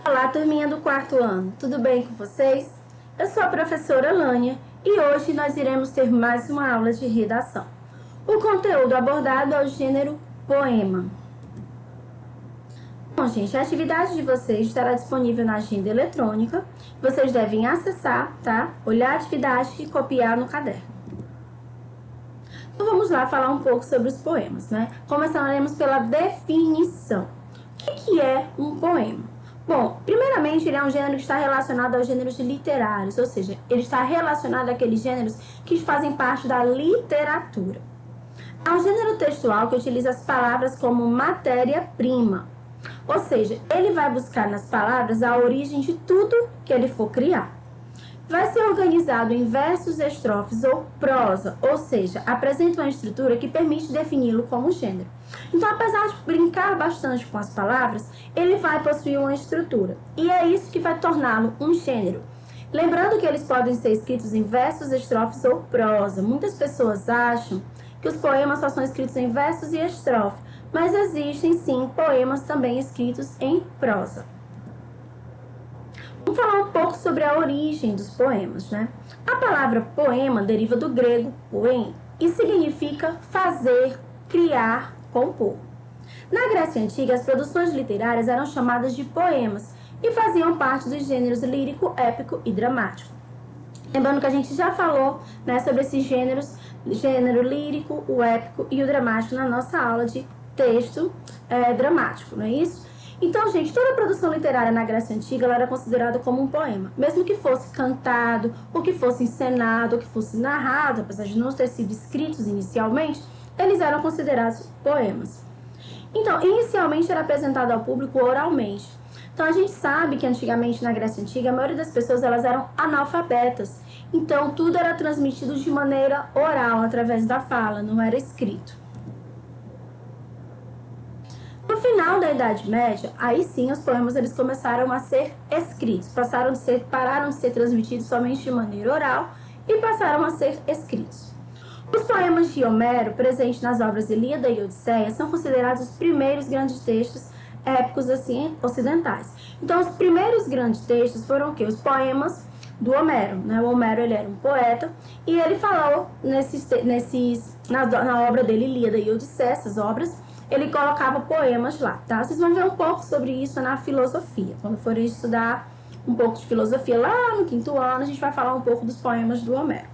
Olá, turminha do quarto ano, tudo bem com vocês? Eu sou a professora Lânia e hoje nós iremos ter mais uma aula de redação. O conteúdo abordado é o gênero poema. Bom, gente, a atividade de vocês estará disponível na agenda eletrônica. Vocês devem acessar, tá? Olhar a atividade e copiar no caderno. Então vamos lá falar um pouco sobre os poemas, né? Começaremos pela definição. O que é um poema? Bom, primeiramente, ele é um gênero que está relacionado aos gêneros literários, ou seja, ele está relacionado àqueles gêneros que fazem parte da literatura. É um gênero textual que utiliza as palavras como matéria-prima, ou seja, ele vai buscar nas palavras a origem de tudo que ele for criar. Vai ser organizado em versos, estrofes ou prosa, ou seja, apresenta uma estrutura que permite defini-lo como gênero. Então, apesar de brincar bastante com as palavras, ele vai possuir uma estrutura. E é isso que vai torná-lo um gênero. Lembrando que eles podem ser escritos em versos, estrofes ou prosa. Muitas pessoas acham que os poemas só são escritos em versos e estrofe, mas existem sim poemas também escritos em prosa. Vamos falar um pouco sobre a origem dos poemas, né? A palavra poema deriva do grego poem e significa fazer, criar, compor. Na Grécia Antiga, as produções literárias eram chamadas de poemas e faziam parte dos gêneros lírico, épico e dramático. Lembrando que a gente já falou, né, sobre esses gêneros, gênero lírico, o épico e o dramático na nossa aula de texto dramático, não é isso? Então, gente, toda a produção literária na Grécia Antiga ela era considerada como um poema. Mesmo que fosse cantado, ou que fosse encenado, ou que fosse narrado, apesar de não ter sido escritos inicialmente, eles eram considerados poemas. Então, inicialmente era apresentado ao público oralmente. Então, a gente sabe que antigamente na Grécia Antiga, a maioria das pessoas elas eram analfabetas. Então, tudo era transmitido de maneira oral, através da fala, não era escrito. No final da Idade Média, aí sim os poemas eles começaram a ser escritos, pararam de ser transmitidos somente de maneira oral e passaram a ser escritos. Os poemas de Homero, presentes nas obras Ilíada e Odisseia, são considerados os primeiros grandes textos épicos assim, ocidentais. Então, os primeiros grandes textos foram o quê? Os poemas do Homero, né? O Homero ele era um poeta e ele falou na obra dele Ilíada e Odisseia, essas obras, ele colocava poemas lá, tá? Vocês vão ver um pouco sobre isso na filosofia. Quando forem estudar um pouco de filosofia lá no quinto ano, a gente vai falar um pouco dos poemas do Homero.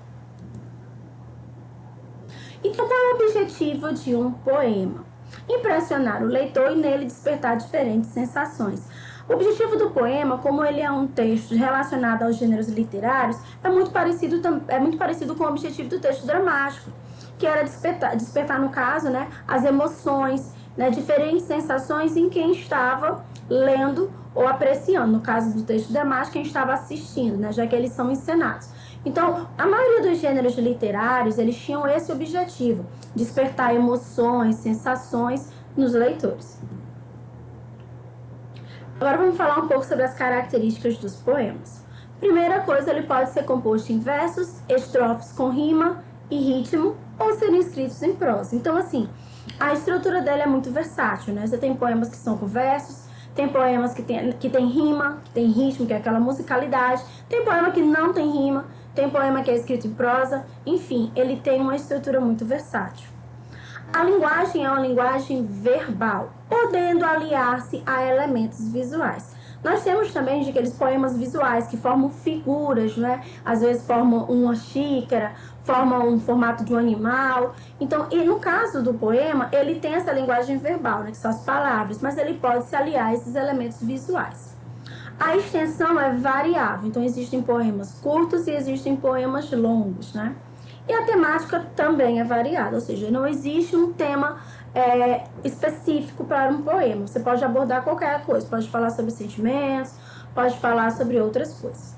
Então, qual é o objetivo de um poema? Impressionar o leitor e nele despertar diferentes sensações. O objetivo do poema, como ele é um texto relacionado aos gêneros literários, é muito parecido com o objetivo do texto dramático, que era despertar no caso, né, as emoções, né, diferentes sensações em quem estava lendo ou apreciando. No caso do texto dramático, quem estava assistindo, né, já que eles são encenados. Então, a maioria dos gêneros literários, eles tinham esse objetivo, despertar emoções, sensações nos leitores. Agora vamos falar um pouco sobre as características dos poemas. Primeira coisa, ele pode ser composto em versos, estrofes com rima e ritmo, ou serem escritos em prosa. Então, assim, a estrutura dele é muito versátil, né? Você tem poemas que são com versos, tem poemas que tem rima, que tem ritmo, que é aquela musicalidade, tem poema que não tem rima, tem poema que é escrito em prosa, enfim, ele tem uma estrutura muito versátil. A linguagem é uma linguagem verbal, podendo aliar-se a elementos visuais. Nós temos também aqueles poemas visuais que formam figuras, né? Às vezes formam uma xícara, formam um formato de um animal. Então, e no caso do poema, ele tem essa linguagem verbal, né? Que são as palavras, mas ele pode se aliar a esses elementos visuais. A extensão é variável, então existem poemas curtos e existem poemas longos, né? E a temática também é variada, ou seja, não existe um tema específico para um poema. Você pode abordar qualquer coisa, pode falar sobre sentimentos, pode falar sobre outras coisas.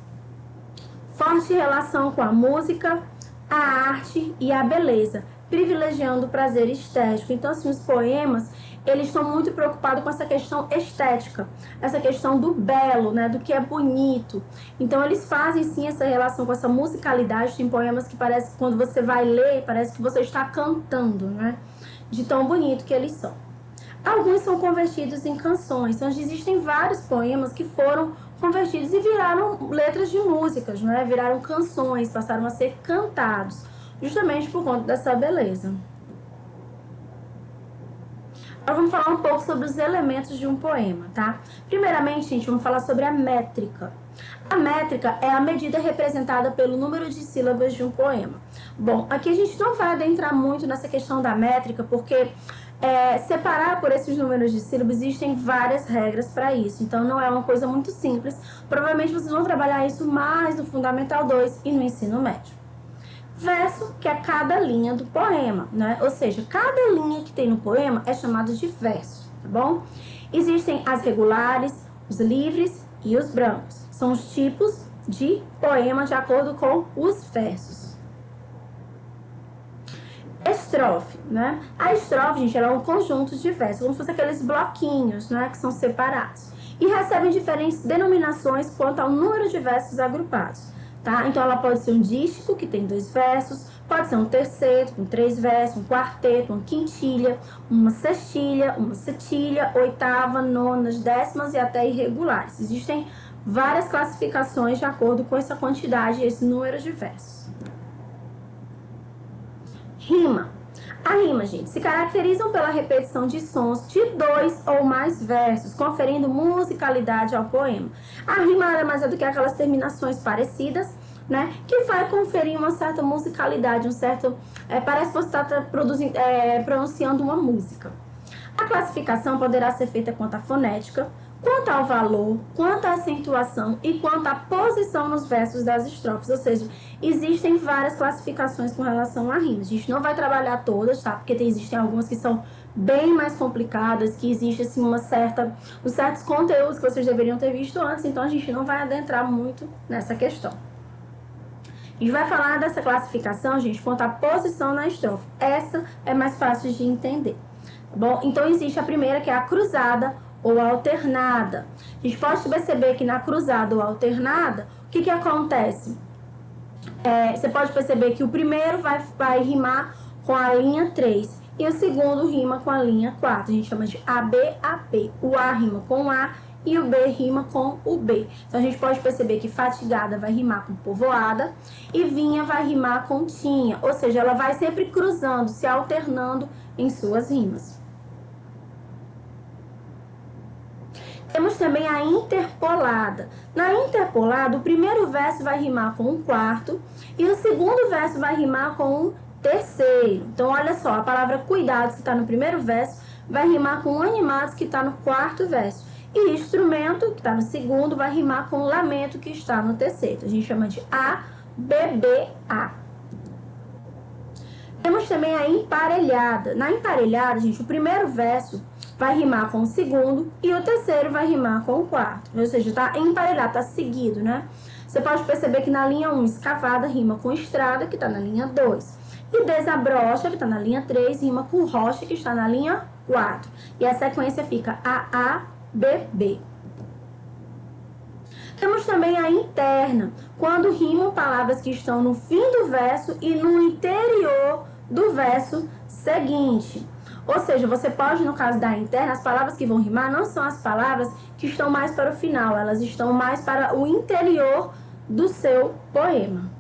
Forte relação com a música, a arte e a beleza, privilegiando o prazer estético. Então, assim, os poemas, eles estão muito preocupados com essa questão estética, essa questão do belo, né, do que é bonito. Então, eles fazem, sim, essa relação com essa musicalidade. Tem poemas que parece que quando você vai ler, parece que você está cantando, né, de tão bonito que eles são. Alguns são convertidos em canções. Então, existem vários poemas que foram convertidos e viraram letras de músicas, né? Viraram canções, passaram a ser cantados, justamente por conta dessa beleza. Agora vamos falar um pouco sobre os elementos de um poema, tá? Primeiramente, gente, vamos falar sobre a métrica. A métrica é a medida representada pelo número de sílabas de um poema. Bom, aqui a gente não vai adentrar muito nessa questão da métrica, porque separar por esses números de sílabas existem várias regras para isso. Então, não é uma coisa muito simples. Provavelmente vocês vão trabalhar isso mais no Fundamental 2 e no ensino médio. Verso, que é cada linha do poema, né? Ou seja, cada linha que tem no poema é chamada de verso, tá bom? Existem as regulares, os livres e os brancos. São os tipos de poema de acordo com os versos. Estrofe, né? A estrofe, gente, ela é um conjunto de versos, como se fosse aqueles bloquinhos, né, que são separados. E recebem diferentes denominações quanto ao número de versos agrupados, tá? Então, ela pode ser um dístico, que tem 2 versos, pode ser um terceto, com 3 versos, um quarteto, uma quintilha, uma sextilha, uma setilha, oitava, nonas, décimas e até irregulares. Existem várias classificações de acordo com essa quantidade e esse número de versos. Rima. A rima, gente, se caracterizam pela repetição de sons de 2 ou mais versos, conferindo musicalidade ao poema. A rima nada mais é do que aquelas terminações parecidas, né, que vai conferir uma certa musicalidade, parece que você está pronunciando uma música. A classificação poderá ser feita quanto à fonética, quanto ao valor, quanto à acentuação e quanto à posição nos versos das estrofes. Ou seja, existem várias classificações com relação à rima. A gente não vai trabalhar todas, tá? Porque existem algumas que são bem mais complicadas, que existem assim, uns certos conteúdos que vocês deveriam ter visto antes, então a gente não vai adentrar muito nessa questão. A gente vai falar dessa classificação, gente, quanto à posição na estrofe. Essa é mais fácil de entender, tá bom? Então, existe a primeira, que é a cruzada ou alternada. A gente pode perceber que na cruzada ou alternada, o que acontece? Você pode perceber que o primeiro vai rimar com a linha 3 e o segundo rima com a linha 4. A gente chama de ABAP. O A rima com o A e o B rima com o B. Então, a gente pode perceber que fatigada vai rimar com povoada e vinha vai rimar com tinha. Ou seja, ela vai sempre cruzando, se alternando em suas rimas. Temos também a interpolada. Na interpolada, o primeiro verso vai rimar com o quarto e o segundo verso vai rimar com o terceiro. Então, olha só, a palavra cuidados, que está no primeiro verso, vai rimar com animados, que está no quarto verso. E instrumento, que está no segundo, vai rimar com lamento, que está no terceiro. A gente chama de ABBA. Temos também a emparelhada. Na emparelhada, gente, o primeiro verso vai rimar com o segundo e o terceiro vai rimar com o quarto. Ou seja, tá emparelhado, tá seguido, né? Você pode perceber que na linha 1, escavada rima com estrada, que tá na linha 2. E desabrocha, que tá na linha 3, rima com rocha, que está na linha 4. E a sequência fica AABB. Temos também a interna, quando rimam palavras que estão no fim do verso e no interior do verso seguinte. Ou seja, você pode, no caso da interna, as palavras que vão rimar não são as palavras que estão mais para o final, elas estão mais para o interior do seu poema.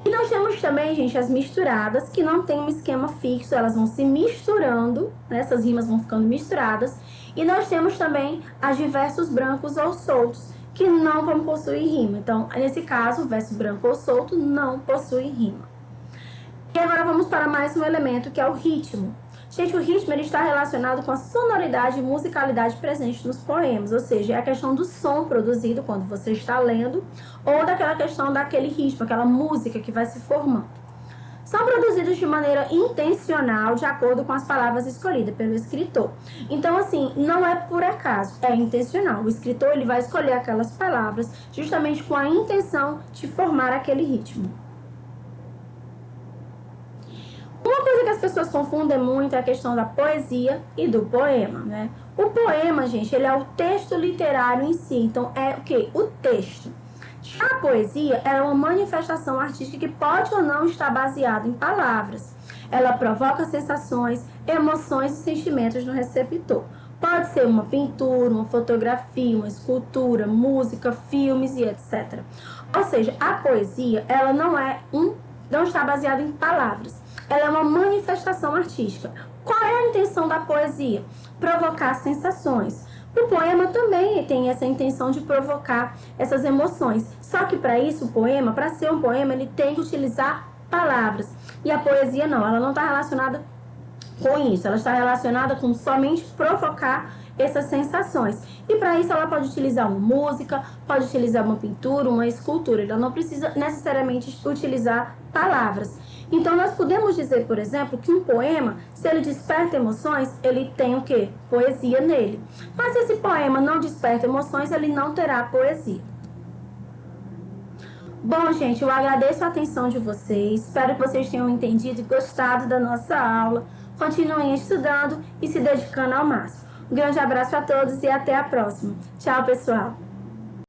E nós temos também, gente, as misturadas, que não tem um esquema fixo, elas vão se misturando, né? Essas rimas vão ficando misturadas. E nós temos também as de versos brancos ou soltos, que não vão possuir rima. Então, nesse caso, o verso branco ou solto não possui rima. E agora vamos para mais um elemento, que é o ritmo. Gente, o ritmo ele está relacionado com a sonoridade e musicalidade presente nos poemas, ou seja, é a questão do som produzido quando você está lendo, ou daquela questão daquele ritmo, aquela música que vai se formando. São produzidos de maneira intencional, de acordo com as palavras escolhidas pelo escritor. Então, assim, não é por acaso, é intencional. O escritor ele vai escolher aquelas palavras justamente com a intenção de formar aquele ritmo. Uma coisa que as pessoas confundem muito é a questão da poesia e do poema, né? O poema, gente, ele é o texto literário em si. Então, é o quê? O texto. Já a poesia é uma manifestação artística que pode ou não estar baseada em palavras. Ela provoca sensações, emoções e sentimentos no receptor. Pode ser uma pintura, uma fotografia, uma escultura, música, filmes e etc. Ou seja, a poesia, ela não está baseada em palavras. Ela é uma manifestação artística. Qual é a intenção da poesia? Provocar sensações. O poema também tem essa intenção de provocar essas emoções. Só que para isso, o poema, para ser um poema, ele tem que utilizar palavras. E a poesia não, ela não está relacionada com isso. Ela está relacionada com somente provocar essas sensações. E para isso ela pode utilizar uma música, pode utilizar uma pintura, uma escultura. Ela não precisa necessariamente utilizar palavras. Então nós podemos dizer, por exemplo, que um poema, se ele desperta emoções, ele tem o quê? Poesia nele. Mas se esse poema não desperta emoções, ele não terá poesia. Bom, gente, eu agradeço a atenção de vocês. Espero que vocês tenham entendido e gostado da nossa aula. Continuem estudando e se dedicando ao máximo. Um grande abraço a todos e até a próxima. Tchau, pessoal!